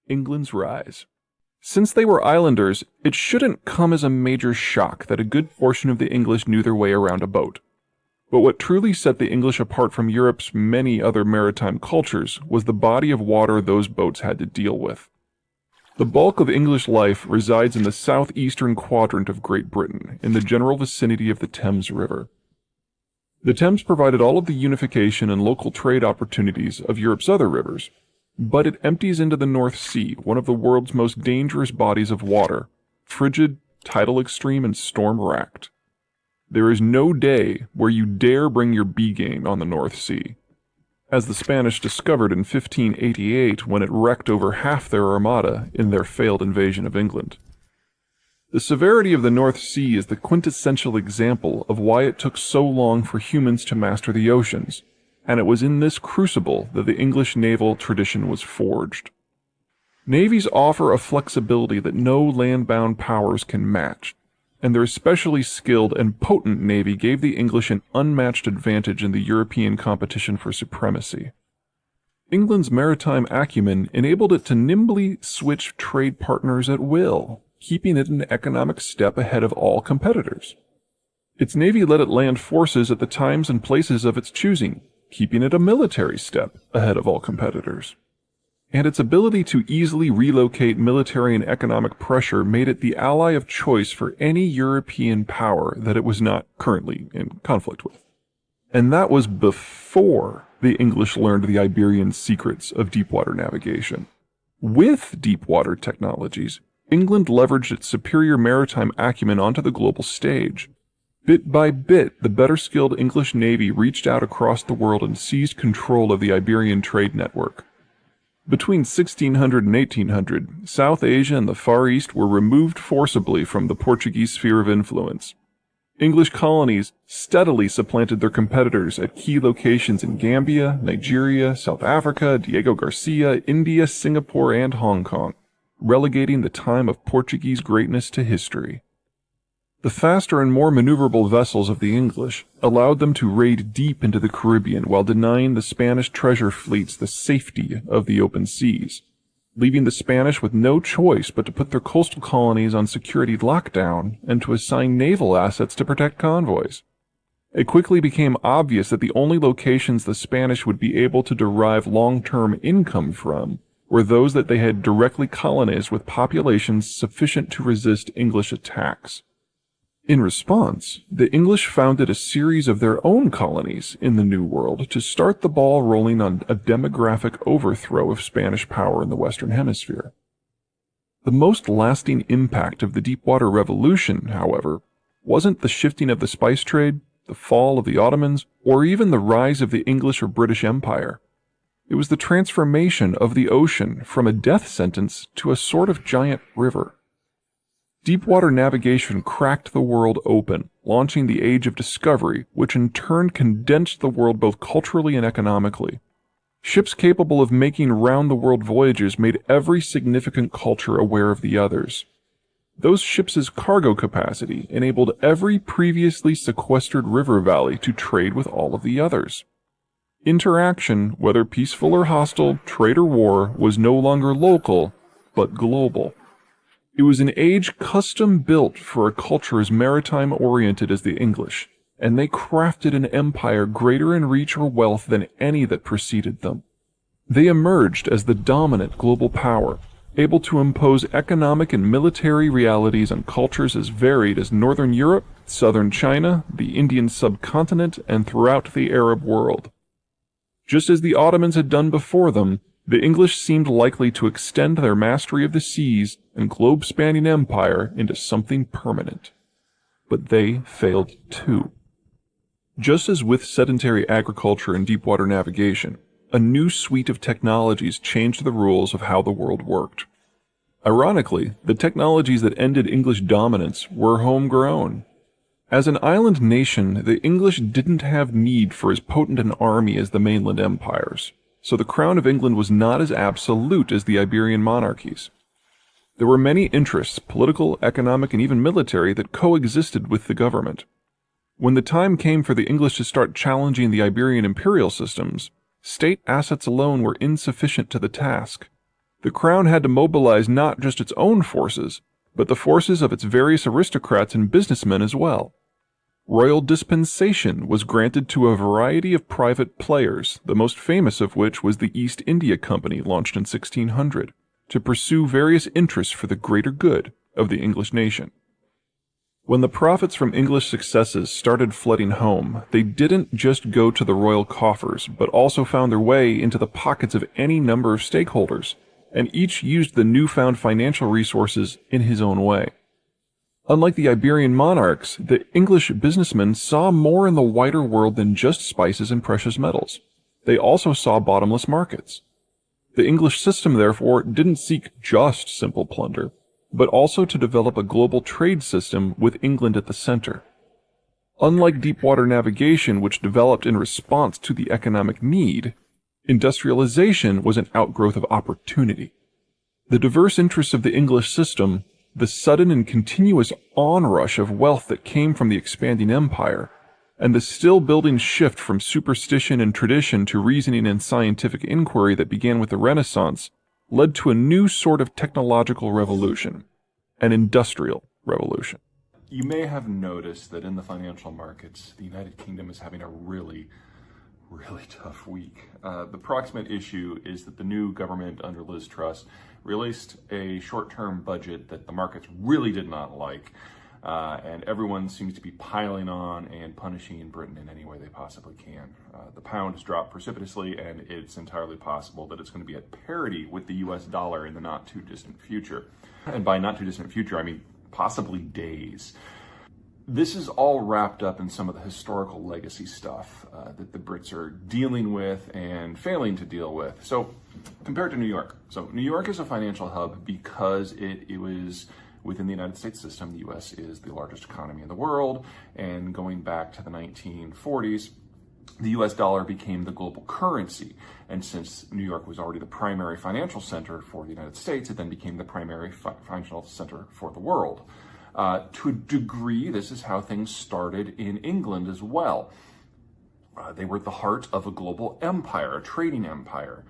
England's rise. Since they were islanders, it shouldn't come as a major shock that a good portion of the English knew their way around a boat. But what truly set the English apart from Europe's many other maritime cultures was the body of water those boats had to deal with. The bulk of English life resides in the southeastern quadrant of Great Britain, in the general vicinity of the Thames River. The Thames provided all of the unification and local trade opportunities of Europe's other rivers, but it empties into the North Sea, one of the world's most dangerous bodies of water, frigid, tidal extreme, and storm-racked. There is no day where you dare bring your B-game on the North Sea. As the Spanish discovered in 1588 when it wrecked over half their armada in their failed invasion of England. The severity of the North Sea is the quintessential example of why it took so long for humans to master the oceans, and it was in this crucible that the English naval tradition was forged. Navies offer a flexibility that no land-bound powers can match, and their especially skilled and potent navy gave the English an unmatched advantage in the European competition for supremacy. England's maritime acumen enabled it to nimbly switch trade partners at will, keeping it an economic step ahead of all competitors. Its navy let it land forces at the times and places of its choosing, keeping it a military step ahead of all competitors. And its ability to easily relocate military and economic pressure made it the ally of choice for any European power that it was not currently in conflict with. And that was before the English learned the Iberian secrets of deep-water navigation. With deep-water technologies, England leveraged its superior maritime acumen onto the global stage. Bit by bit, the better-skilled English navy reached out across the world and seized control of the Iberian trade network. Between 1600 and 1800, South Asia and the Far East were removed forcibly from the Portuguese sphere of influence. English colonies steadily supplanted their competitors at key locations in Gambia, Nigeria, South Africa, Diego Garcia, India, Singapore, and Hong Kong, relegating the time of Portuguese greatness to history. The faster and more maneuverable vessels of the English allowed them to raid deep into the Caribbean while denying the Spanish treasure fleets the safety of the open seas, leaving the Spanish with no choice but to put their coastal colonies on security lockdown and to assign naval assets to protect convoys. It quickly became obvious that the only locations the Spanish would be able to derive long-term income from were those that they had directly colonized with populations sufficient to resist English attacks. In response, the English founded a series of their own colonies in the New World to start the ball rolling on a demographic overthrow of Spanish power in the Western Hemisphere. The most lasting impact of the Deepwater Revolution, however, wasn't the shifting of the spice trade, the fall of the Ottomans, or even the rise of the English or British Empire. It was the transformation of the ocean from a death sentence to a sort of giant river. Deepwater navigation cracked the world open, launching the Age of Discovery, which in turn condensed the world both culturally and economically. Ships capable of making round-the-world voyages made every significant culture aware of the others. Those ships' cargo capacity enabled every previously sequestered river valley to trade with all of the others. Interaction, whether peaceful or hostile, trade or war, was no longer local, but global. It was an age custom-built for a culture as maritime-oriented as the English, and they crafted an empire greater in reach or wealth than any that preceded them. They emerged as the dominant global power, able to impose economic and military realities on cultures as varied as Northern Europe, Southern China, the Indian subcontinent, and throughout the Arab world. Just as the Ottomans had done before them, the English seemed likely to extend their mastery of the seas and globe-spanning empire into something permanent. But they failed too. Just as with sedentary agriculture and deep-water navigation, a new suite of technologies changed the rules of how the world worked. Ironically, the technologies that ended English dominance were homegrown. As an island nation, the English didn't have need for as potent an army as the mainland empires, so the crown of England was not as absolute as the Iberian monarchies. There were many interests, political, economic, and even military, that coexisted with the government. When the time came for the English to start challenging the Iberian imperial systems, state assets alone were insufficient to the task. The crown had to mobilize not just its own forces, but the forces of its various aristocrats and businessmen as well. Royal dispensation was granted to a variety of private players, the most famous of which was the East India Company, launched in 1600, to pursue various interests for the greater good of the English nation. When the profits from English successes started flooding home, they didn't just go to the royal coffers, but also found their way into the pockets of any number of stakeholders, and each used the newfound financial resources in his own way. Unlike the Iberian monarchs, the English businessmen saw more in the wider world than just spices and precious metals. They also saw bottomless markets. The English system, therefore, didn't seek just simple plunder, but also to develop a global trade system with England at the center. Unlike deep-water navigation, which developed in response to the economic need, industrialization was an outgrowth of opportunity. The diverse interests of the English system, the sudden and continuous onrush of wealth that came from the expanding empire, and the still-building shift from superstition and tradition to reasoning and scientific inquiry that began with the Renaissance, led to a new sort of technological revolution, an industrial revolution. You may have noticed that in the financial markets, the United Kingdom is having a really tough week. The proximate issue is that the new government under Liz Truss released a short-term budget that the markets really did not like, and everyone seems to be piling on and punishing Britain in any way they possibly can. The pound has dropped precipitously, and it's entirely possible that it's going to be at parity with the US dollar in the not-too-distant future. And by not-too-distant future, I mean possibly days. This is all wrapped up in some of the historical legacy stuff that the Brits are dealing with and failing to deal with. So, compared to New York. So, New York is a financial hub because it was within the United States system. The U.S. is the largest economy in the world, and going back to the 1940s, the U.S. dollar became the global currency. And since New York was already the primary financial center for the United States, it then became the primary financial center for the world. To a degree, this is how things started in England as well. They were at the heart of a global empire, a trading empire.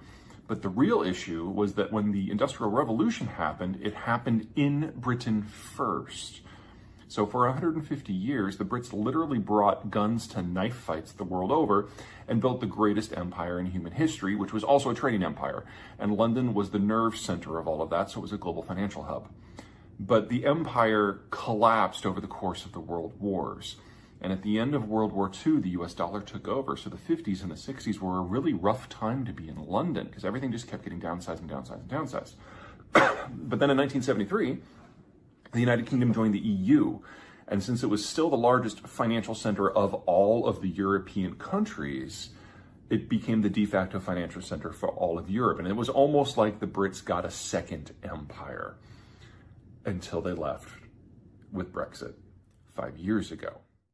But the real issue was that when the Industrial Revolution happened, it happened in Britain first. So for 150 years, the Brits literally brought guns to knife fights the world over and built the greatest empire in human history, which was also a trading empire. And London was the nerve center of all of that, so it was a global financial hub. But the empire collapsed over the course of the world wars. And at the end of World War II, the US dollar took over. So the 50s and the 60s were a really rough time to be in London because everything just kept getting downsized and downsized and downsized. But then in 1973, the United Kingdom joined the EU. And since it was still the largest financial center of all of the European countries, it became the de facto financial center for all of Europe. And it was almost like the Brits got a second empire until they left with Brexit 5 years ago.